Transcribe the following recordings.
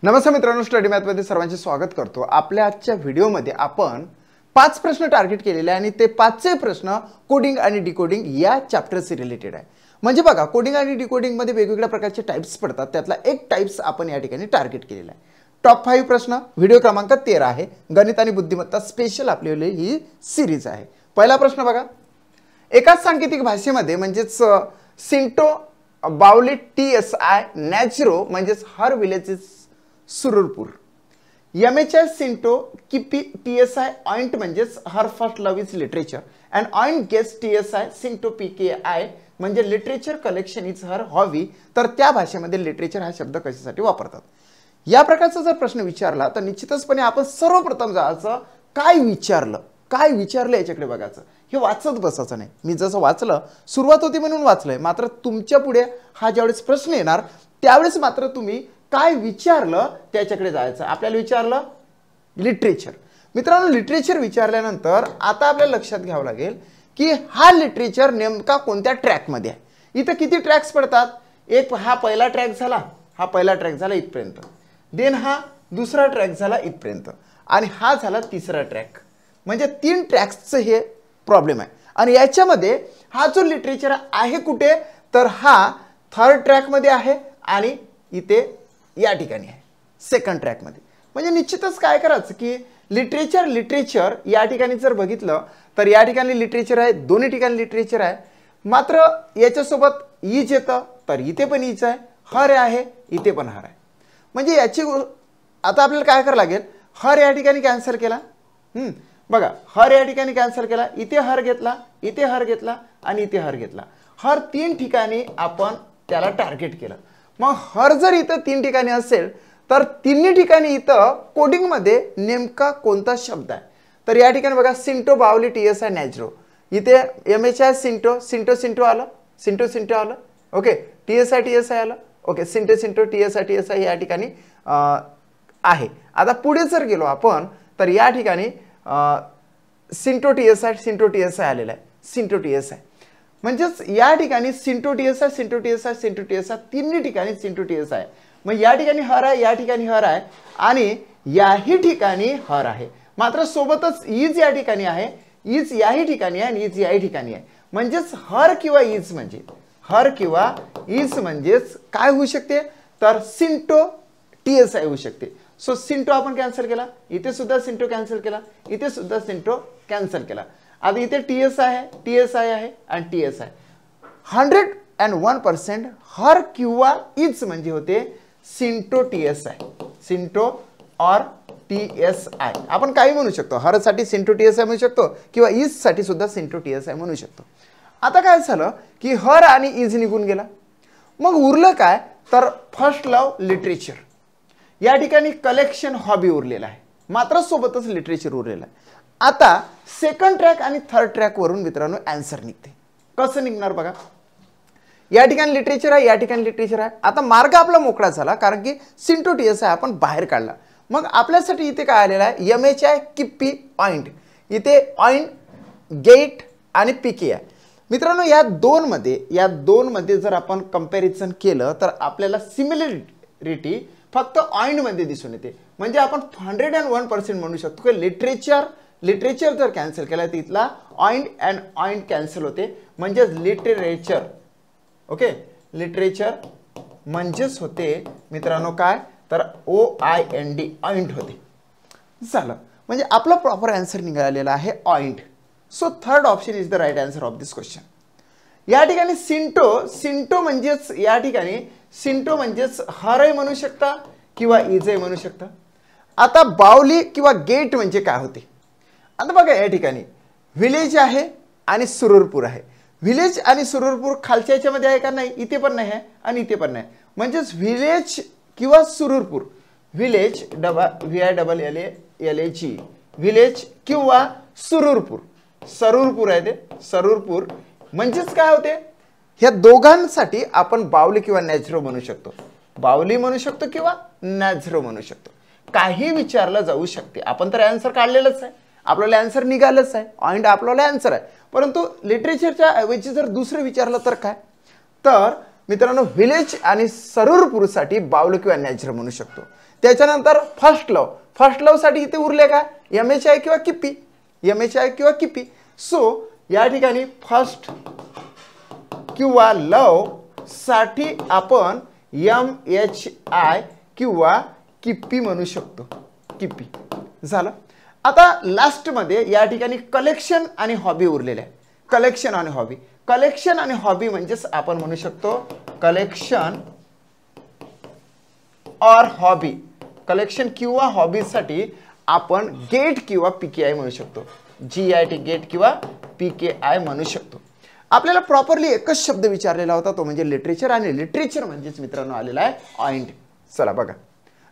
नमस्कार मित्रांनो, स्टडी मॅथमध्ये सर्वांचे स्वागत करतो। आपल्या आजच्या व्हिडिओमध्ये आपण 5 प्रश्न टार्गेट केलेले आहे आणि ते 5चे प्रश्न कोडिंग आणि डिकोडिंग या चॅप्टरशी रिलेटेड आहे। म्हणजे बघा, कोडिंग आणि डिकोडिंग मध्ये वेगवेगळ्या प्रकारचे टाइप्स पडतात, त्यातला एक टाइप्स आपण या ठिकाणी टार्गेट केलेला आहे। टॉप 5 प्रश्न, व्हिडिओ क्रमांक 13 आहे। गणित आणि बुद्धिमत्ता स्पेशल आपली ही सिरीज आहे। पहिला प्रश्न बघा, एकाच सांकेतिक भाषेमध्ये म्हणजेच सिंटो बावली TSI नॅचरो म्हणजेच her village is Sururpur, MHI सिंटो किपी TSI ऑइंट म्हणजेच her first love is literature and ऑइंट गेस TSI सिंटो PKI म्हणजे literature collection is her hobby, तर त्या भाषेमध्ये लिटरेचर हा शब्द कशासाठी वापरतात। या प्रकारचा जर प्रश्न विचारला तर निश्चितचपणे आपण सर्वप्रथम जायचं काय विचारलं याच्याकडे बघायचं। हे वाचत बसायचं नाही। मी जसं वाचलं, सुरुवात होती म्हणून वाचलंय, मात्र तुमच्या पुढे हा ज्यावेळेस प्रश्न येणार त्यावेळेस मात्र तुम्ही काय विचारलं त्याच्याकडे जायचं। आपल्याला विचारलं लिटरेचर। मित्रांनो, लिटरेचर विचारल्यानंतर आता आपल्याला लक्षात घ्यावं लागेल की हा लिटरेचर नेमका कोणत्या ट्रॅकमध्ये आहे। इथं किती ट्रॅक्स पडतात? एक हा पहिला ट्रॅक झाला इथपर्यंत, देन हा दुसरा ट्रॅक झाला इथपर्यंत आणि हा झाला तिसरा ट्रॅक। म्हणजे 3 ट्रॅक्सचं हे प्रॉब्लेम आहे। आणि याच्यामध्ये हा जो लिटरेचर आहे कुठे, तर हा थर्ड ट्रॅक मध्ये आहे आणि इथे या ठिकाणी आहे सेकंड ट्रॅक मध्ये। म्हणजे निश्चितच काय करायचं की लिटरेचर या ठिकाणी जर बघितलं तर या ठिकाणी लिटरेचर आहे, दोन्ही ठिकाणी लिटरेचर आहे, मात्र याच्यासोबत ईज येतं तर इथे पण ईज आहे, हर आहे इथे पण हर आहे। म्हणजे याची आता आपल्याला काय करावं लागेल, हर या ठिकाणी कॅन्सल केला, बघा हर या ठिकाणी कॅन्सल केला, इथे हर घेतला, इथे हर घेतला आणि इथे हर घेतला। हर 3 ठिकाणी आपण त्याला टार्गेट केलं। मग हर जर इथं 3 ठिकाणी असेल तर तिन्ही ठिकाणी इथं कोडिंग मध्ये नेमका कोणता शब्द आहे, तर या ठिकाणी बघा सिंटो बावली TSI नॅचरो, इथे MHI सिंटो आलं, ओके, TSI आलं, ओके, सिंटो TSI या ठिकाणी आहे। आता पुढे जर गेलो आपण तर या ठिकाणी सिंटो TSI आलेला आहे, सिंटो TSI म्हणजेच या ठिकाणी सिंटो TSI तिन्ही ठिकाणी सिंटो TSI। मग या ठिकाणी हर आहे, या ठिकाणी हर आहे आणि याही ठिकाणी हर आहे, मात्र सोबतच ईज या ठिकाणी आहे, ईज याही ठिकाणी आहे आणि ईज याही ठिकाणी आहे। म्हणजेच हर किंवा ईज म्हणजेच काय होऊ शकते, तर सिंटो TSI होऊ शकते। सो सिंटो आपण कॅन्सल केला, इथे सुद्धा सिंटो कॅन्सल केला, इथे सुद्धा सिंटो कॅन्सल केला। आता इथे TSI आहे आणि TSI 101% हर किंवा ईज म्हणजे होते सिंटो और TSI। आपण काही म्हणू शकतो, हर साठी सिंटो TSI म्हणू शकतो किंवा ईज साठी सुद्धा सिंटो TSI म्हणू शकतो। आता काय झालं की हर आणि ईज निघून गेला, मग उरलं काय, तर फर्स्ट लव्ह लिटरेचर या ठिकाणी कलेक्शन हॉबी उरलेला आहे, मात्र सोबतच लिटरेचर उरलेलं आहे। आता सेकंड ट्रॅक आणि थर्ड ट्रॅक वरून मित्रांनो आन्सर निघते। कसं निघणार बघा, या ठिकाणी लिटरेचर आहे, या ठिकाणी लिटरेचर आहे। आता मार्ग आपला मोकळा झाला कारण की सिंटो TSI आपण बाहेर काढला। मग आपल्यासाठी इथे काय आलेलं आहे, MHI किपी ऑइंट, इथे ऑइंट गेट आणि PKI। मित्रांनो, या दोन मध्ये जर आपण कंपॅरिझन केलं तर आपल्याला सिमिलरिटी फक्त ऑइंट मध्ये दिसून येते। म्हणजे आपण 101% म्हणू शकतो की लिटरेचर जर कॅन्सल केला तर इथला ऑइंट कॅन्सल होते, म्हणजे लिटरेचर, ओके, लिटरेचर म्हणजेच होते मित्रांनो काय, तर OIND ऑइंट होते। झालं, म्हणजे आपला प्रॉपर आन्सर निघालेला आहे ऑइंट। So third option is the right answer of this question. या ठिकाणी सिंटो म्हणजेच या ठिकाणी सिंटो म्हणजेच हरही म्हणू शकता किंवा ईजही म्हणू शकता। आता बावली किंवा गेट म्हणजे काय होते, आता बघा या ठिकाणी विलेज आहे आणि सुरूरपूर आहे। विलेज आणि सुरूरपूर खालच्या याच्यामध्ये आहे का, नाही, इथे पण नाही आहे आणि इथे पण नाही। म्हणजेच विलेज किंवा सुरूरपूर, विलेज VILLAG विलेज किंवा सरूरपूर आहे ते सरूरपूर। म्हणजेच काय होते, ह्या दोघांसाठी आपण बावली किंवा नॅचरो म्हणू शकतो, बावली म्हणू शकतो किंवा नॅचरो म्हणू शकतो, काही विचारलं जाऊ शकते। आपण तर आन्सर काढलेलंच आहे, आपल्याला आन्सर निघालंच आहे, ऑइंट आपल्याला आन्सर आहे, परंतु लिटरेचरच्या ऐवजी जर दुसरं विचारलं तर काय, तर मित्रांनो विलेज आणि सरूरपूरसाठी बावली किंवा नॅचरो म्हणू शकतो। त्याच्यानंतर फर्स्ट लव, फर्स्ट लव साठी इथे उरले काय MHI किंवा किप्पी, MHI किंवा किप्पी. सो या ठिकाणी फर्स्ट किंवा लव साठी आपण MHI किंवा किप्पी म्हणू शकतो, किप्पी झालं. आता लास्ट मध्ये या ठिकाणी कलेक्शन आणि हॉबी उरलेले आहे. कलेक्शन आणि हॉबी, कलेक्शन आणि हॉबी म्हणजेच आपण म्हणू शकतो कलेक्शन और हॉबी. कलेक्शन किंवा हॉबीसाठी आपण गेट किंवा PKI म्हणू शकतो, GIT गेट किंवा PKI म्हणू शकतो. आपल्याला प्रॉपरली एकच शब्द विचारलेला होता, तो म्हणजे लिटरेचर, आणि लिटरेचर म्हणजेच मित्रांनो आलेला आहे ऑइंट. चला बघा,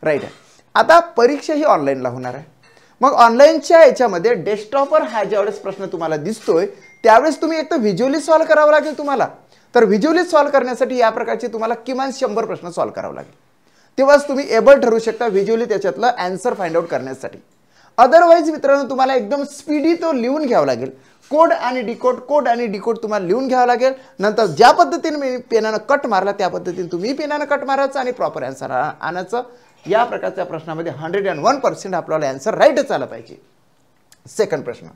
राईट आहे. आता परीक्षा ही ऑनलाईनला होणार आहे. मग ऑनलाईनच्या याच्यामध्ये डेस्कटॉपवर हा ज्यावेळेस प्रश्न तुम्हाला दिसतोय त्यावेळेस तुम्ही एक तर व्हिज्युअली सॉल्व्ह करावं लागेल तुम्हाला. तर व्हिज्युअली सॉल्व्ह करण्यासाठी या प्रकारचे तुम्हाला किमान 100 प्रश्न सॉल्व्ह करावं लागेल, तेव्हाच तुम्ही एबल ठरू शकता व्हिज्युअली त्याच्यातलं आन्सर फाइंड आउट करण्यासाठी. अदरवाईज मित्रांनो तुम्हाला एकदम स्पीडी तो लिहून घ्यावा लागेल. कोड आणि डिकोड, कोड आणि डिकोड तुम्हाला लिहून घ्यावं लागेल. नंतर ज्या पद्धतीने मी पेनानं कट मारला त्या पद्धतीने तुम्ही पेनानं कट मारायचं आणि प्रॉपर आन्सर आणायचं. या प्रकारच्या प्रश्नामध्ये 101% आपल्याला आन्सर राईटच आला पाहिजे. सेकंड प्रश्न,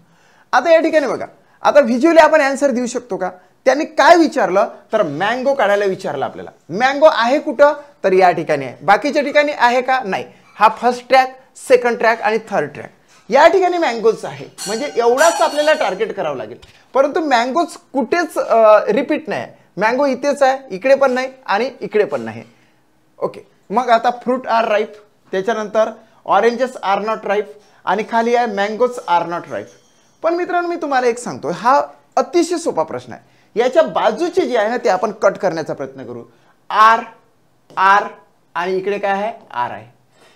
आता या ठिकाणी बघा, आता व्हिज्युअली आपण आन्सर देऊ शकतो का? त्यांनी काय विचारलं तर मँगो काढायला विचारलं आपल्याला. मँगो आहे कुठं तर या ठिकाणी आहे, बाकीच्या ठिकाणी आहे का? नाही. हा फर्स्ट ट्रॅक, सेकंड ट्रॅक आणि थर्ड ट्रॅक या ठिकाणी मँगोज आहे, म्हणजे एवढाच आपल्याला टार्गेट करावं लागेल. परंतु मँगोज कुठेच रिपीट नाही. मँगो इथेच आहे, इकडे पण नाही आणि इकडे पण नाही. ओके, मग आता फ्रूट आर राईप, त्याच्यानंतर ऑरेंजेस आर नॉट राईप आणि खाली आहे मँगोज आर नॉट राईप. पण मित्रांनो मी तुम्हाला एक सांगतो, हा अतिशय सोपा प्रश्न आहे. याच्या बाजूचे जे आहे ना ते आपण कट करण्याचा प्रयत्न करू. आर, आर आणि इकडे काय आहे? आर आहे.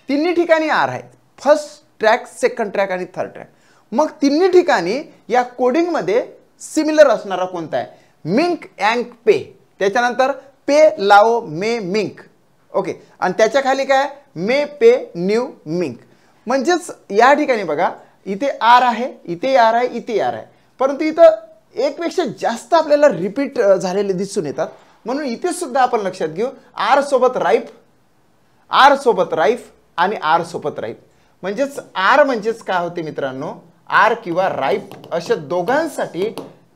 तिन्ही ठिकाणी आर आहे, फर्स्ट ट्रॅक, सेकंड ट्रॅक आणि थर्ड ट्रॅक. मग तिन्ही ठिकाणी या कोडिंगमध्ये सिमिलर असणारा कोणता आहे? मिंक, अँक, पे. त्याच्यानंतर पे, लाओ, मे, मिंक. ओके, आणि त्याच्या खाली काय? मे, पे, न्यू, मिंक. म्हणजेच या ठिकाणी बघा, इथे आर आहे, इथे आर आहे, इथे आर आहे, परंतु इथं एकपेक्षा जास्त आपल्याला रिपीट झालेले दिसून येतात. म्हणून इथे सुद्धा आपण लक्षात घेऊ, आर सोबत राईप, आर सोबत राईफ आणि आर सोबत राईप. म्हणजेच आर म्हणजेच काय होते मित्रांनो? आर किंवा राईप अशा दोघांसाठी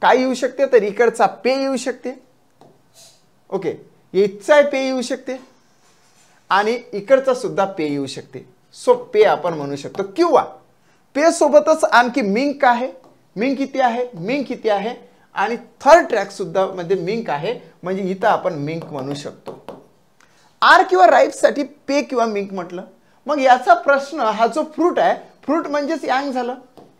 काय येऊ शकते तर इकडचा पे येऊ शकते. ओके, इथचा पे येऊ शकते आणि इकडचा सुद्धा पे येऊ शकते. सो पे आपण म्हणू शकतो. किंवा पे सोबतच आणखी मिंक आहे, मिंक किती आहे? मिंक किती आहे? आणि थर्ड ट्रॅक सुद्धा मध्ये मिंक आहे, म्हणजे इथं आपण मिंक म्हणू शकतो. आर किंवा राईप साठी पे किंवा मिंक म्हटलं. मग याचा प्रश्न हा जो फ्रूट आहे, फ्रूट म्हणजेच यांग झालं,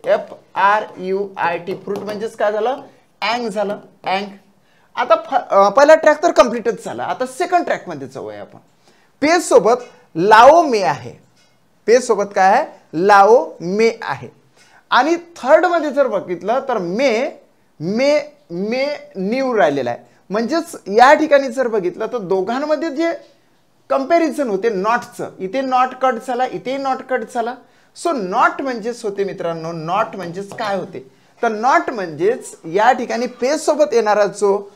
FRUIT. फ्रूट म्हणजेच काय झालं? अँग झालं, अँग. आता पहिला ट्रॅक तर कम्प्लीटच झाला. आता सेकंड ट्रॅक मध्ये जाऊया आपण. पे सोबत लाओ मे आहे, पे सोबत काय आहे? लाओ मे आहे. आणि थर्ड मध्ये जर बघितलं तर मे, मे, मे न्यू राहिलेला आहे. म्हणजेच या ठिकाणी जर बघितलं तर दोघांमध्ये जे कंपॅरिझन होते नॉटचं, इथे नॉट कट झाला, इथे नॉट कट झाला. सो नॉट म्हणजेच होते मित्रांनो, नॉट म्हणजेच काय होते तर नॉट म्हणजेच या ठिकाणी पे सोबत येणारा जो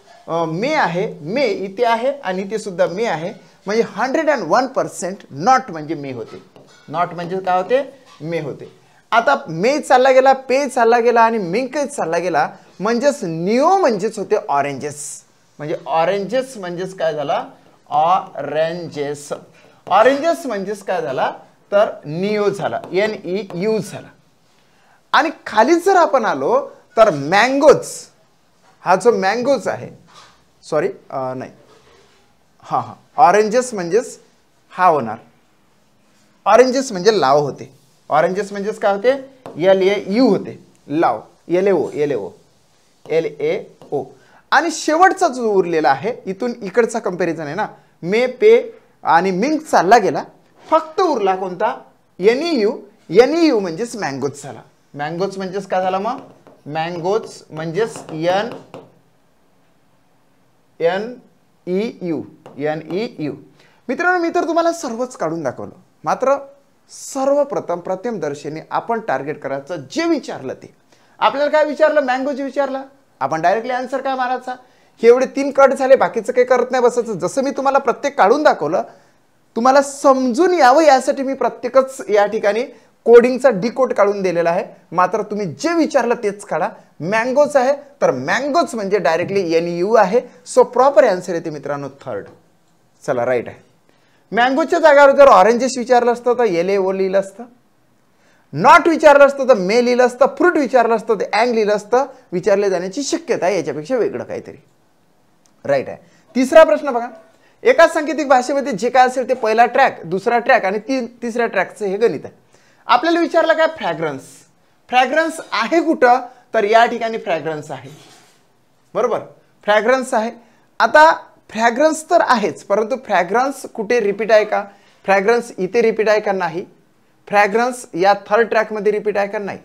मे आहे, मे इथे आहे आणि इथे सुद्धा मे आहे, म्हणजे 101% नॉट म्हणजे मे होते. नॉट म्हणजे काय होते? मे होते. आता मे चालला गेला, पे चालला गेला आणि मिंक चालला गेला, म्हणजेच न्यू म्हणजेच होते ऑरेंजेस. म्हणजे ऑरेंजेस म्हणजेच काय झाला? ऑरेंजेस. ऑरेंजेस म्हणजेच काय झाला तर निओ झाला, NEU झाला. आणि खाली जर आपण आलो तर मँगोज, हा जो मँगोज आहे, सॉरी नाही, हां हां, ऑरेंजेस म्हणजेच हा होणार. ऑरेंजेस म्हणजे लाव होते. ऑरेंजेस म्हणजेच काय होते? LAU होते, लाव, LAO. आणि शेवटचा जो उरलेला आहे, इथून इकडचा कंपॅरिझन आहे ना, मे, पे आणि मिंक चालला गेला, फक्त उरला कोणता? NEU. NEU म्हणजेच मँगोज झाला. मँगोज म्हणजेच काय झाला मग? मँगोज म्हणजेच NEU. मित्रांनो मी तर तुम्हाला सर्वच काढून दाखवलं, मात्र सर्वप्रथम प्रथमदर्शनी आपण टार्गेट करायचं जे विचारलं ते. आपल्याला काय विचारलं? मँगोज विचारला, आपण डायरेक्टली आन्सर काय मारायचा? हे एवढे 3 कट झाले, बाकीचं काही करत नाही बसायचं. जसं मी तुम्हाला प्रत्येक काढून दाखवलं तुम्हाला समजून यावं यासाठी मी प्रत्येकच या ठिकाणी कोडिंगचा डिकोड काढून दिलेला आहे, मात्र तुम्ही जे विचारलं तेच काढा. मँगोज आहे तर मँगोज म्हणजे डायरेक्टली NU आहे. सो प्रॉपर आन्सर येते मित्रांनो थर्ड. चला राईट आहे. मँगोच्या जागेवर जर ऑरेंजेस विचारलं असतं तर LAO लिहिलं असतं. नॉट विचारलं असतं तर मे लिहिलं असतं. फ्रूट विचारलं असतं तर अँग लिहिलं असतं. विचारले जाण्याची शक्यता आहे याच्यापेक्षा वेगळं काहीतरी. राईट आहे. तिसरा प्रश्न बघा. एका सांकेतिक भाषेमध्ये जे काय असेल ते पहिला ट्रॅक, दुसरा ट्रॅक आणि तिसऱ्या ट्रॅकचं हे गणित आहे. आपल्याला विचारलं काय फ्रॅग्रन्स. फ्रॅग्रन्स आहे कुठं तर या ठिकाणी फ्रॅग्रन्स आहे. बरोबर, फ्रॅग्रन्स आहे. आता फ्रॅग्रन्स तर आहेच, परंतु फ्रॅग्रन्स कुठे रिपीट आहे का? फ्रॅग्रन्स इथे रिपीट आहे का? नाही. फ्रॅग्रन्स या थर्ड ट्रॅकमध्ये रिपीट आहे का? नाही.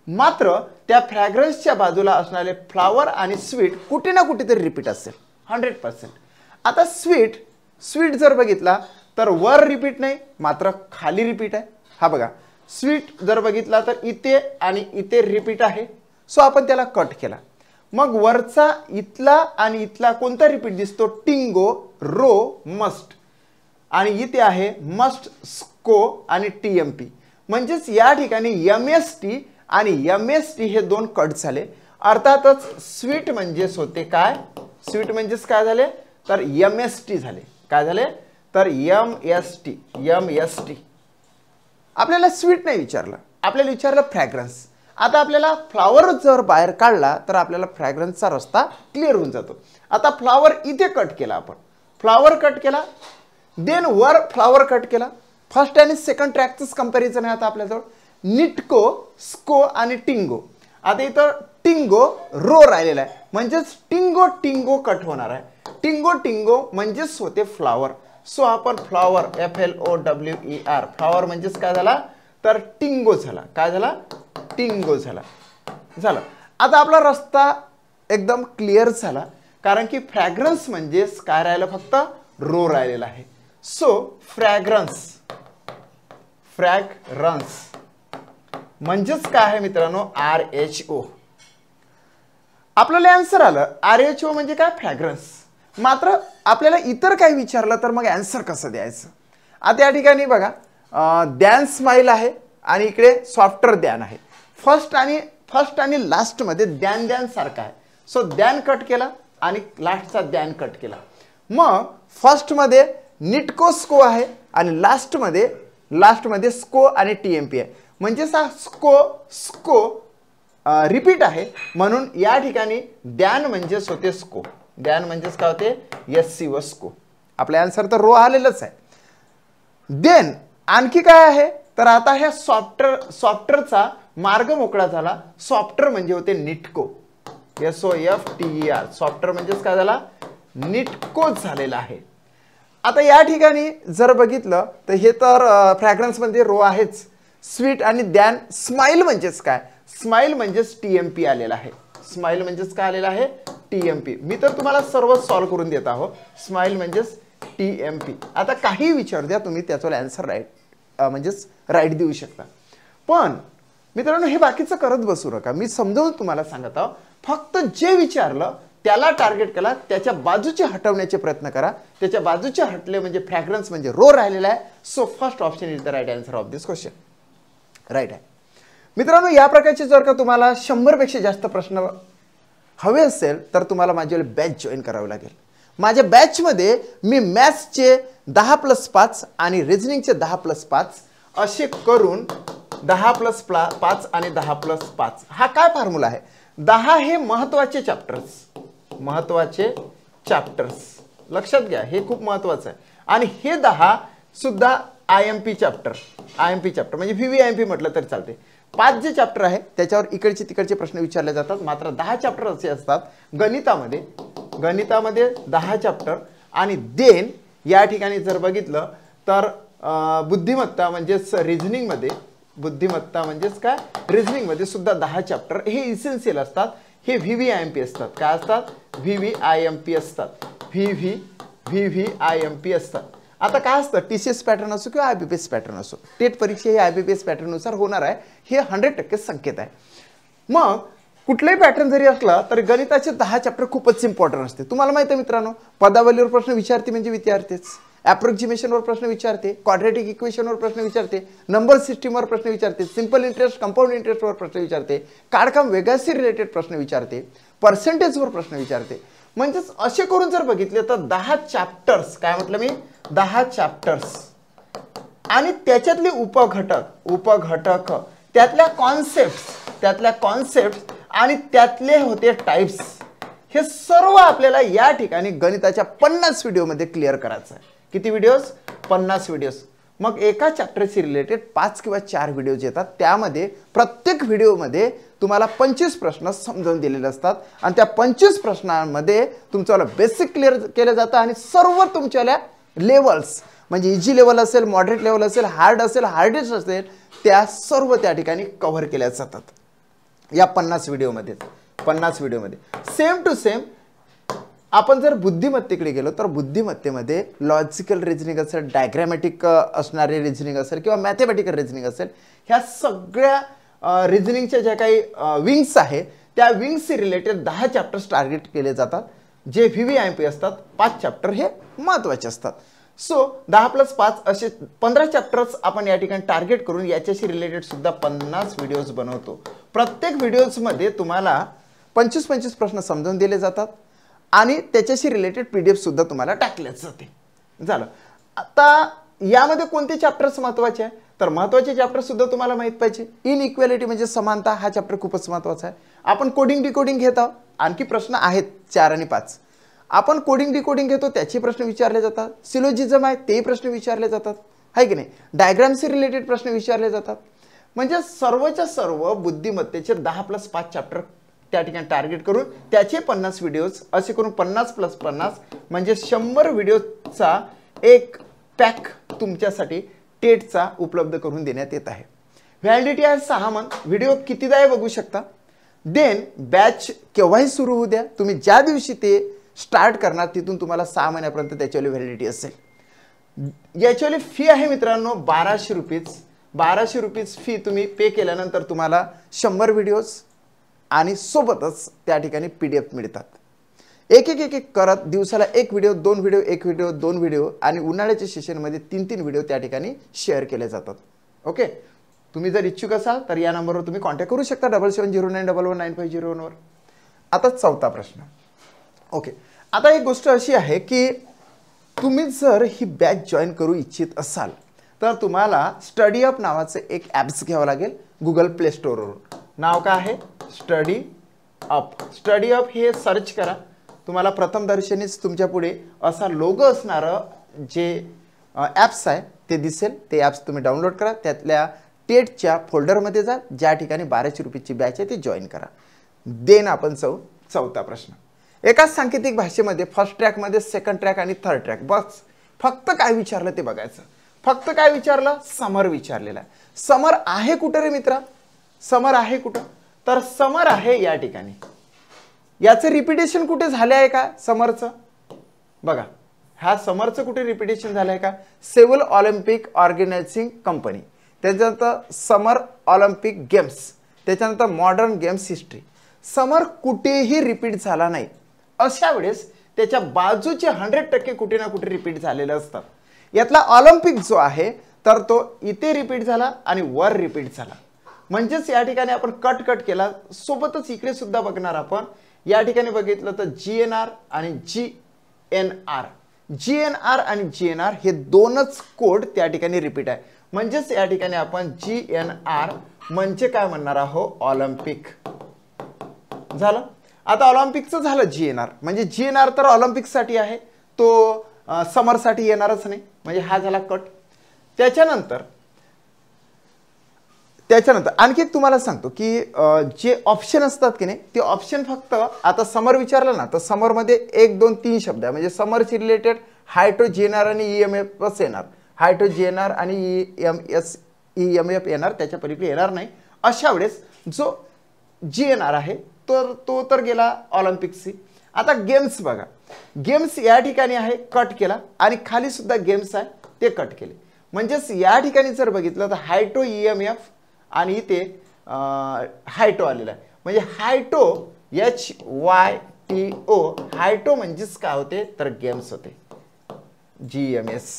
मात्र त्या फ्रॅग्रन्सच्या बाजूला असणारे फ्लावर आणि स्वीट कुठे ना कुठेतरी रिपीट असेल 100%. आता स्वीट जर बघितला तर वर रिपीट नाही, मात्र खाली रिपीट आहे. हा बघा, स्वीट जर बघितला तर इथे आणि इथे रिपीट आहे. सो आपण त्याला कट केला. मग वरचा इथला आणि इथला कोणता रिपीट दिसतो? Tingo, row, must. आणि इथे आहे मस्ट, स्को आणि TMP. म्हणजेच या ठिकाणी MST आणि MST हे दोन कट झाले. अर्थातच स्वीट म्हणजेच होते काय? स्वीट म्हणजेच काय झाले तर MST झाले. काय झाले तर MST. आपल्याला स्वीट नाही विचारलं, आपल्याला विचारलं फ्रॅग्रन्स. आता आपल्याला फ्लावर जर बाहेर काढला तर आपल्याला फ्रॅग्रन्सचा रस्ता क्लिअर होऊन जातो. आता फ्लावर इथे कट केला आपण, फ्लावर कट केला, देन वर फ्लावर कट केला. फर्स्ट आणि सेकंड ट्रॅकचंच कंपॅरिझन आहे आता आपल्याजवळ. निटको, स्को आणि टिंगो. आता इथं टिंगो रो राहिलेला आहे, म्हणजेच टिंगो कट होणार आहे. टिंगो म्हणजेच होते फ्लावर. सो आपण फ्लावर FLOWER फ्लावर म्हणजेच काय झाला तर टिंगो झाला. काय झाला? टिंगो झाला. आता आपला रस्ता एकदम क्लिअर झाला, कारण की फ्रॅग्रन्स म्हणजेच काय राहिलं? फक्त रो राहिलेला आहे. सो फ्रॅग्रन्स म्हणजेच काय आहे मित्रांनो? RHO. आपल्याला आन्सर आलं. RHO म्हणजे काय? फ्रॅग्रन्स. मात्र आपल्याला इतर काही विचारलं तर मग आन्सर कसं द्यायचं? आता या ठिकाणी बघा, द्यान स्माईल आहे आणि इकडे सॉफ्टर द्यान आहे. फर्स्ट आणि लास्ट मध्ये द्यान सारखा आहे. सो द्यान कट केला आणि लास्टचा द्यान कट केला. मग फर्स्ट मध्ये निटको, स्को आहे आणि लास्ट मध्ये स्को आणि TMP आहे. म्हणजे स्को रिपीट आहे, म्हणून या ठिकाणी द्यान म्हणजेच होते स्को. द्यान म्हणजेच काय होते? SC व स्को. आपला आन्सर तर रो आलेलंच आहे. देन आणखी काय आहे तर आता ह्या सॉफ्टरचा मार्ग मोकळा झाला. सॉफ्टर म्हणजे होते निटको, SOFTER. सॉफ्टर म्हणजेच काय झाला? निटको झालेला आहे. आता या ठिकाणी जर बघितलं तर हे तर फ्रॅग्रन्स मध्ये रो आहेच. स्वीट आणि द्यान. स्माईल म्हणजेच काय? स्माईल म्हणजेच TMP आलेला आहे. स्माईल म्हणजेच काय आलेला आहे? TMP. मी तर तुम्हाला सर्व सॉल्व्ह करून देत आहो. स्माईल म्हणजेच TMP. आता काही विचार द्या तुम्ही, त्याचा आन्सर म्हणजेच राईट देऊ शकता. पण मित्रांनो हे बाकीचं करत बसू नका. मी समजावून तुम्हाला सांगत आहो. फक्त जे विचारलं त्याला टार्गेट करा, त्याच्या बाजूचे हटवण्याचे प्रयत्न करा. त्याच्या बाजूचे हटले म्हणजे फ्रॅग्रन्स म्हणजे रो राहिलेला आहे. So first option is the right answer of this question. Right आहे मित्रांनो. या प्रकारचे जर का तुम्हाला 100 पेक्षा जास्त प्रश्न हवे असेल तर तुम्हाला माझ्याकडे बॅच जॉईन करावी लागेल. माझ्या बॅचमध्ये मी मॅथ्सचे 10+5 आणि रिझनिंगचे 10+5 असे करून 10+5 आणि 10+5 हा काय फॉर्म्युला आहे? 10 हे महत्त्वाचे चॅप्टर्स लक्षात घ्या, हे खूप महत्त्वाचं आहे. आणि हे 10 सुद्धा IMP चॅप्टर म्हणजे VVIMP म्हटलं तरी चालते. 5 जे चॅप्टर आहे त्याच्यावर इकडचे तिकडचे प्रश्न विचारले जातात. मात्र 10 चॅप्टर असे असतात गणितामध्ये 10 चॅप्टर. आणि देन या ठिकाणी जर बघितलं तर बुद्धिमत्ता म्हणजेच रिझनिंगमध्ये सुद्धा 10 चॅप्टर हे इसेन्शियल असतात. हे VVIMP असतात. काय असतात? VVIMP असतात. VVIMP असतात. आता काय असतं? TCS पॅटर्न असो किंवा IBPS पॅटर्न असो, टेट परीक्षा ही IBPS पॅटर्ननुसार होणार आहे, हे 100% संकेत आहे. मग कुठलाही पॅटर्न जरी असला तरी गणिताचे 10 चॅप्टर खूपच इम्पॉर्टंट असते. तुम्हाला माहिती आहे मित्रांनो, पदावलीवर प्रश्न विचारते म्हणजे विद्यार्थीच. ॲप्रोक्सिमेशनवर प्रश्न विचारते, क्वाड्रॅटिक इक्वेशनवर प्रश्न विचारते, नंबर सिस्टीमवर प्रश्न विचारते, सिंपल इंटरेस्ट कंपाऊंड इंटरेस्टवर प्रश्न विचारते, काढकाम वेगाशी रिलेटेड प्रश्न विचारते, पर्सेंटेजवर प्रश्न विचारते. म्हणजेच असे करून जर बघितले तर 10 चॅप्टर्स, काय म्हटलं मी, 10 चॅप्टर्स आणि त्याच्यातले उपघटक त्यातल्या कॉन्सेप्ट आणि त्यातले होते टाइप्स, हे सर्व आपल्याला या ठिकाणी गणिताच्या 50 व्हिडिओमध्ये क्लिअर करायचं आहे. किती व्हिडिओज? 50 व्हिडिओज. मग एका चॅप्टरशी रिलेटेड 5 किंवा 4 व्हिडिओज येतात. त्यामध्ये प्रत्येक व्हिडिओमध्ये तुम्हाला 25 प्रश्न समजावून दिलेले असतात आणि त्या 25 प्रश्नांमध्ये तुमचं बेसिक क्लिअर केलं जातं आणि सर्व तुमच्या लेवल्स, म्हणजे इझी लेवल असेल, मॉडरेट लेवल असेल, हार्ड असेल, हार्डेस्ट असेल, त्या सर्व त्या ठिकाणी कव्हर केल्या जातात या 50 व्हिडिओमध्ये. सेम टू सेम आपण जर बुद्धिमत्तेकडे गेलो तर बुद्धिमत्तेमध्ये लॉजिकल रिझनिंग असेल, डायग्रॅमॅटिक असणारे रिझनिंग असेल किंवा मॅथमॅटिकल रिझनिंग असेल, ह्या सगळ्या रिझनिंगच्या ज्या काही विंग्स आहे त्या विंग्सशी रिलेटेड 10 चॅप्टर्स टार्गेट केले जातात, जे VVIMP असतात. 5 चॅप्टर हे महत्त्वाचे असतात. सो 10+5 असे 15 चॅप्टर्स आपण या ठिकाणी टार्गेट करून याच्याशी रिलेटेड सुद्धा 50 व्हिडिओज बनवतो. प्रत्येक व्हिडिओजमध्ये तुम्हाला 25 प्रश्न समजावून दिले जातात आणि त्याच्याशी रिलेटेड PDF सुद्धा तुम्हाला टाकलेच जाते. झालं. आता यामध्ये कोणते चॅप्टर्स महत्त्वाचे आहे? तर महत्त्वाचे चॅप्टर सुद्धा तुम्हाला माहित पाहिजे. इनइक्वॅलिटी म्हणजे समानता, हा चॅप्टर खूपच महत्त्वाचा आहे. आपण कोडिंग डिकोडिंग घेत आहोत. आणखी प्रश्न आहेत 4 आणि 5. आपण कोडिंग डिकोडिंग घेतो, त्याचे प्रश्न विचारले जातात. सिलोजिझम आहे, तेही प्रश्न विचारले जातात, आहे की नाही. डायग्रामशी रिलेटेड प्रश्न विचारले जातात. म्हणजे सर्वच्या सर्व बुद्धिमत्तेचे 10+5 चॅप्टर त्या ठिकाणी टार्गेट करून त्याचे 50 व्हिडिओज, असे करून 50+50 म्हणजे 100 व्हिडिओचा एक पॅक तुमच्यासाठी टेटचा उपलब्ध करून देण्यात येत आहे. व्हॅलिडिटी आहे 6 मंथ. व्हिडिओ कितीदा आहे बघू शकता. देन बॅच केव्हाही सुरू होऊ द्या. तुम्ही ज्या दिवशी ते स्टार्ट करणार तिथून तुम्हाला 6 महिन्यापर्यंत त्याच्यावाली व्हॅलिडिटी असेल. याच्यावाली फी आहे मित्रांनो 1200 रुपीज. 1200 रुपीज फी तुम्ही पे केल्यानंतर तुम्हाला 100 व्हिडिओज आणि सोबतच त्या ठिकाणी PDF मिळतात. एक करत दिवसाला 1 व्हिडिओ, 2 व्हिडिओ, 1 व्हिडिओ, 2 व्हिडिओ आणि उन्हाळ्याच्या सेशनमध्ये 3 व्हिडिओ त्या ठिकाणी शेअर केले जातात. ओके. तुम्ही जर इच्छुक असाल तर या नंबरवर तुम्ही कॉन्टॅक्ट करू शकता 7709119501 वर. आता 4था प्रश्न. ओके. आता एक गोष्ट अशी आहे की तुम्ही जर ही बॅच जॉईन करू इच्छित असाल तर तुम्हाला स्टडी अप नावाचे एक ॲप्स घ्यावं लागेल गुगल प्ले स्टोअरवरून. नाव काय आहे? Study up. स्टडी अप हे सर्च करा. तुम्हाला प्रथम दर्शनीच तुमच्या पुढे असा लोगो असणारं जे ॲप्स आहे ते दिसेल. ते ॲप्स तुम्ही डाउनलोड करा. त्यातल्या टेटच्या फोल्डरमध्ये जा. ज्या ठिकाणी 1200 रुपयाची बॅच आहे ती जॉईन करा. देन आपण 4था प्रश्न. एकाच सांकेतिक भाषेमध्ये फर्स्ट ट्रॅकमध्ये, सेकंड ट्रॅक आणि थर्ड ट्रॅक. बस फक्त काय विचारलं ते बघायचं. फक्त काय विचारलं? समर विचारलेला आहे. समर आहे कुठं रे मित्रा? समर आहे कुठं? तर समर आहे या ठिकाणी. याचं रिपिटेशन कुठे झाले आहे का समरचं? बघा, ह्या समरचं कुठे रिपिटेशन झालं आहे का? सिव्हिल ऑलिम्पिक ऑर्गनायझिंग कंपनी, त्याच्यानंतर समर ऑलिम्पिक गेम्स, त्याच्यानंतर मॉडर्न गेम्स हिस्ट्री. समर कुठेही रिपीट झाला नाही. अशा वेळेस त्याच्या बाजूचे 100% कुठे ना कुठे रिपीट झालेले असतात. यातला ऑलिम्पिक जो आहे तर तो इथे रिपीट झाला आणि वर रिपीट झाला. म्हणजेच या ठिकाणी आपण कट केला. सोबतच इकडे सुद्धा बघणार आपण. या ठिकाणी बघितलं तर GNR आणि GNR, GNR आणि GNR हे दोनच कोड त्या ठिकाणी रिपीट आहे. म्हणजेच या ठिकाणी आपण GNR म्हणजे काय म्हणणार आहोत? ऑलिम्पिक. झालं. आता ऑलिम्पिकचं झालं GNR. म्हणजे GNR तर ऑलिम्पिकसाठी आहे, तो समरसाठी येणारच नाही. म्हणजे हा झाला कट. त्याच्यानंतर आणखी तुम्हाला सांगतो की जे ऑप्शन असतात की नाही ते ऑप्शन फक्त आता समर विचारलं ना तर समरमध्ये 1, 2, 3 शब्द आहे. म्हणजे समरशी रिलेटेड हायटो GNR आणि EMF येणार. हायटो GNR आणि EMF येणार, त्याच्या पलीकडे येणार नाही. अशा वेळेस जो GNR आहे तो तर गेला ऑलिम्पिकशी. आता गेम्स बघा. गेम्स या ठिकाणी आहे, कट केला आणि खाली सुद्धा गेम्स आहे ते कट केले. म्हणजेच या ठिकाणी जर बघितलं तर हायटो EMF आणि इथे हायटो आलेला आहे. म्हणजे हायटो HYTO, हायटो म्हणजेच काय होते तर गेम्स होते. GMS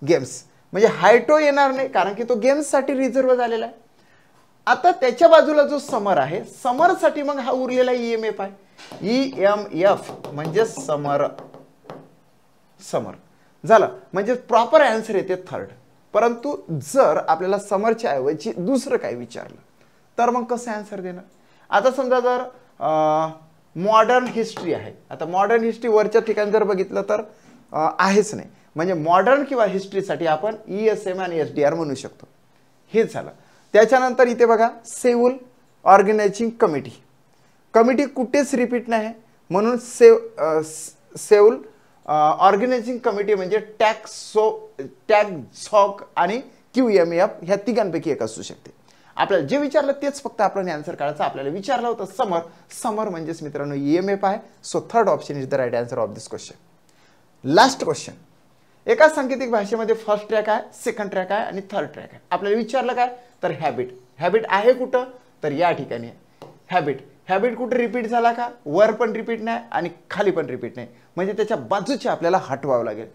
गेम्स, म्हणजे हायटो येणार नाही कारण की तो गेम्ससाठी रिझर्व झालेला आहे. आता त्याच्या बाजूला जो समर आहे, समरसाठी मग हा उरलेला EMF आहे, EMF म्हणजे समर. समर झालं, म्हणजे प्रॉपर आन्सर येते थर्ड. परंतु जर आपल्याला समरच्या ऐवजी दुसरं काय विचारलं तर मग कसं आन्सर देणार. आता समजा जर मॉडर्न हिस्ट्री आहे, आता मॉडर्न हिस्ट्री वरच्या ठिकाणी जर बघितलं तर आहेच नाही, म्हणजे मॉडर्न किंवा हिस्ट्रीसाठी आपण ESM आणि SDR म्हणू शकतो. हेच झालं. त्याच्यानंतर इथे बघा सेऊल ऑर्गनायझिंग कमिटी, कमिटी कुठेच रिपीट नाही म्हणून सेऊल ऑर्गनायझिंग कमिटी म्हणजे टॅगझॉक आणि QMF ह्या तिघांपैकी एक असू शकते. आपल्याला जे विचारलं तेच फक्त आपल्याला आन्सर काढायचं. आपल्याला विचारलं होतं समर, समर म्हणजेच मित्रांनो EMF आहे. So third option is the right answer of this question. Last question, एका सांकेतिक भाषेमध्ये फर्स्ट ट्रॅक आहे, सेकंड ट्रॅक आहे आणि थर्ड ट्रॅक आहे. आपल्याला विचारलं काय तर हॅबिट. हॅबिट आहे कुठं तर या ठिकाणी आहे. हॅबिट, हॅबिट कुठे रिपीट झाला का, वर पण रिपीट नाही आणि खाली पण रिपीट नाही, म्हणजे त्याच्या बाजूचे आपल्याला हटवावं लागेल.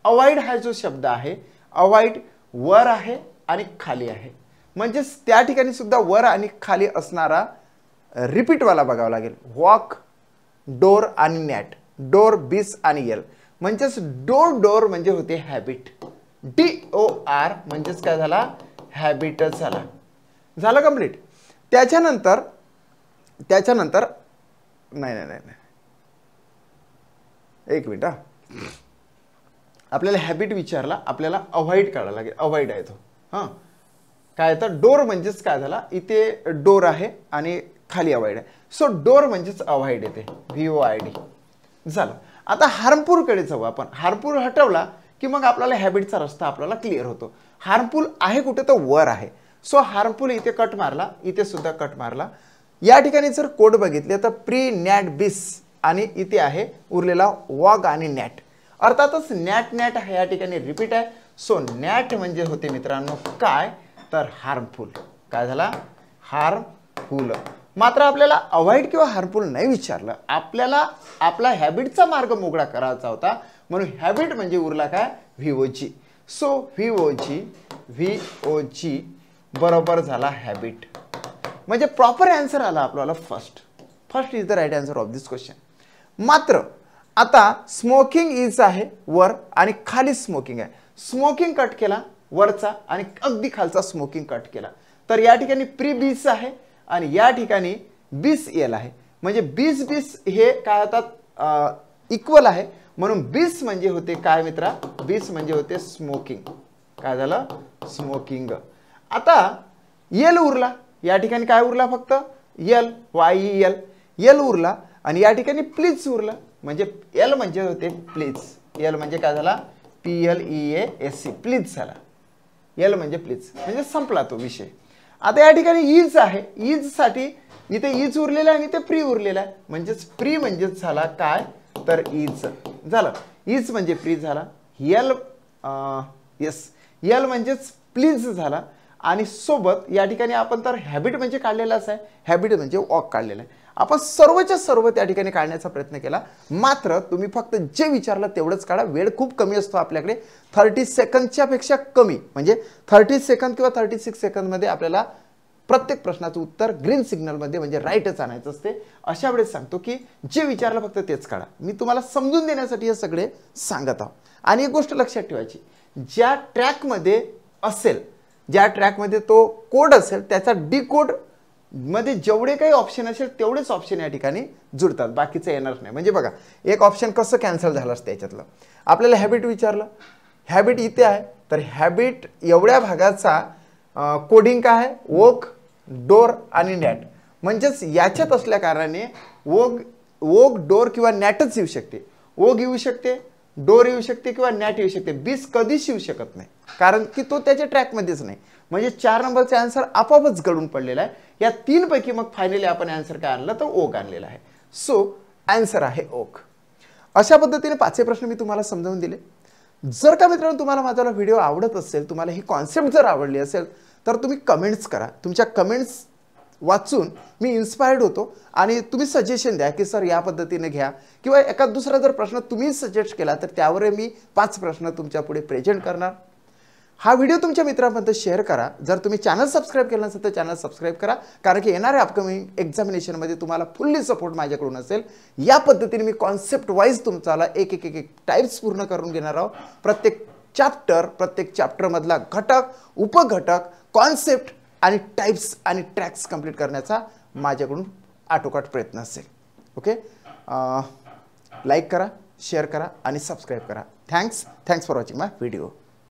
अवॉइड हा जो शब्द आहे, अवॉइड वर आहे आणि खाली आहे, म्हणजेच त्या ठिकाणी सुद्धा वर आणि खाली असणारा रिपीटवाला बघावा लागेल. वॉक, डोर आणि नॅट, डोर, बीस आणि यल, म्हणजेच डोर डोर म्हणजे होते हॅबिट. DOR म्हणजेच काय झाला, हॅबिटच झाला. झालं कंप्लीट. त्याच्यानंतर नाही एक मिनिट, आपल्याला हॅबिट विचारला, आपल्याला अवॉइड काढायला लागेल. अवॉइड आहे तो. हां काय तर डोर म्हणजेच काय झाला, इथे डोर आहे आणि खाली अवॉइड आहे. सो डोर म्हणजेच अवॉइड येते, VOID झालं. आता हार्मफुलकडे जाऊ आपण. हार्मफुल हटवला की मग आपल्याला हॅबिटचा रस्ता आपल्याला क्लिअर होतो. हार्मफुल आहे कुठे तर वर आहे. सो हार्मफुल इथे कट मारला, इथे सुद्धा कट मारला. या ठिकाणी जर कोड बघितले तर प्री, नॅट, बिस आणि इथे आहे उरलेला वॉग आणि नॅट. अर्थातच नॅट नॅट या ठिकाणी रिपीट आहे. सो नॅट म्हणजे होते मित्रांनो काय तर हार्मफुल. काय झाला, हार्मफुल. मात्र आपल्याला अवॉइड किंवा हार्मफुल नाही विचारलं, आपल्याला आपला हॅबिटचा मार्ग मोकळा करायचा होता, म्हणून हॅबिट म्हणजे उरला काय VOG. सो VOG बरोबर झाला हॅबिट, म्हणजे प्रॉपर आन्सर आला आपल्याला first is the right answer of this question. मात्र आता स्मोकिंग इज आहे वर आणि खाली स्मोकिंग आहे. स्मोकिंग कट केला वरचा आणि अगदी खालचा स्मोकिंग कट केला, तर या ठिकाणी प्री बीस आहे आणि या ठिकाणी बीस यल आहे, म्हणजे बीस हे काय होतात इक्वल आहे, म्हणून बीस म्हणजे होते काय मित्रा, बीस म्हणजे होते स्मोकिंग. काय झालं, स्मोकिंग. आता यल उरला, या ठिकाणी काय उरला फक्त यल, YEL यल उरला आणि या ठिकाणी प्लीज उरला, म्हणजे एल म्हणजे होते प्लीज. यल म्हणजे काय झाला, PLEASC प्लीज झाला. यल म्हणजे प्लीज, म्हणजे संपला तो विषय. आता या ठिकाणी इज आहे, इज साठी इथे इज उरलेला आहे आणि इथे प्री उरलेला आहे, म्हणजेच प्री म्हणजेच झाला काय तर इज झालं. इज म्हणजे प्री झाला. यल यल म्हणजेच प्लीज झाला आणि सोबत या ठिकाणी आपण तर हॅबिट म्हणजे काढलेलाच आहे, हॅबिट म्हणजे वॉक काढलेला आहे. आपण सर्वच्या सर्व त्या ठिकाणी काढण्याचा प्रयत्न केला, मात्र तुम्ही फक्त जे विचारलं तेवढंच काढा. वेळ खूप कमी असतो आपल्याकडे, 30 सेकंदच्या पेक्षा कमी, म्हणजे 30 सेकंद किंवा 36 सेकंदमध्ये आपल्याला प्रत्येक प्रश्नाचं उत्तर ग्रीन सिग्नलमध्ये म्हणजे राईटच आणायचं असते. अशा वेळेस सांगतो की जे विचारलं फक्त तेच काढा. मी तुम्हाला समजून देण्यासाठी हे सगळे सांगत आहोत. आणि एक गोष्ट लक्षात ठेवायची, ज्या ट्रॅकमध्ये असेल, ज्या ट्रॅकमध्ये तो कोड असेल त्याचा डिकोड मध्ये जेवढे काही ऑप्शन असेल तेवढेच ऑप्शन या ठिकाणी जुळतात, बाकीचं येणार नाही. म्हणजे बघा एक ऑप्शन कसं कॅन्सल झालं असतं याच्यातलं. आपल्याला हॅबिट विचारलं, हॅबिट इथे आहे, तर हॅबिट एवढ्या भागाचा कोडिंग काय आहे, वोक, डोर आणि नॅट, म्हणजेच याच्यात असल्या कारणाने वोक, डोर किंवा नॅटच येऊ शकते. वोग येऊ शकते, डोर येऊ शकते किंवा नॅट येऊ शकते. बीस कधीच येऊ शकत नाही, कारण की तो त्याच्या ट्रॅकमध्येच नाही. म्हणजे 4 नंबरचा आन्सर आपोआपच गळून पडलेला आहे. या 3 पैकी मग फायनली आपण आन्सर काय आणलं तर ओक आणलेला आहे. सो आन्सर आहे ओक. अशा पद्धतीने 5 प्रश्न मी तुम्हाला समजावून दिले. जर का मित्रांनो तुम्हाला माझा व्हिडिओ आवडत असेल, तुम्हाला ही कॉन्सेप्ट जर आवडली असेल तर तुम्ही कमेंट्स करा. तुमच्या कमेंट्स वाचून मी इन्स्पायर्ड होतो आणि तुम्ही सजेशन द्या की सर या पद्धतीने घ्या किंवा एखाद दुसरा जर प्रश्न तुम्ही सजेस्ट केला तर त्यावर मी 5 प्रश्न तुमच्या पुढे प्रेझेंट करणार. हा व्हिडिओ तुमच्या मित्रांपर्यंत शेअर करा. जर तुम्ही चॅनल सबस्क्राईब केलं नसेल तर चॅनल सबस्क्राईब करा, कारण की येणाऱ्या अपकमिंग एक्झामिनेशनमध्ये तुम्हाला फुल्ली सपोर्ट माझ्याकडून असेल. या पद्धतीने मी कॉन्सेप्ट वाईज तुमचाला एक टाईप्स पूर्ण करून घेणार आहोत. प्रत्येक चॅप्टरमधला घटक, उपघटक, कॉन्सेप्ट आणि टाईप्स आणि ट्रॅक्स कंप्लीट करण्याचा माझ्याकडून आटोकाट प्रयत्न असेल. ओके, लाईक करा, शेअर करा आणि सबस्क्राईब करा. Thanks for watching my video.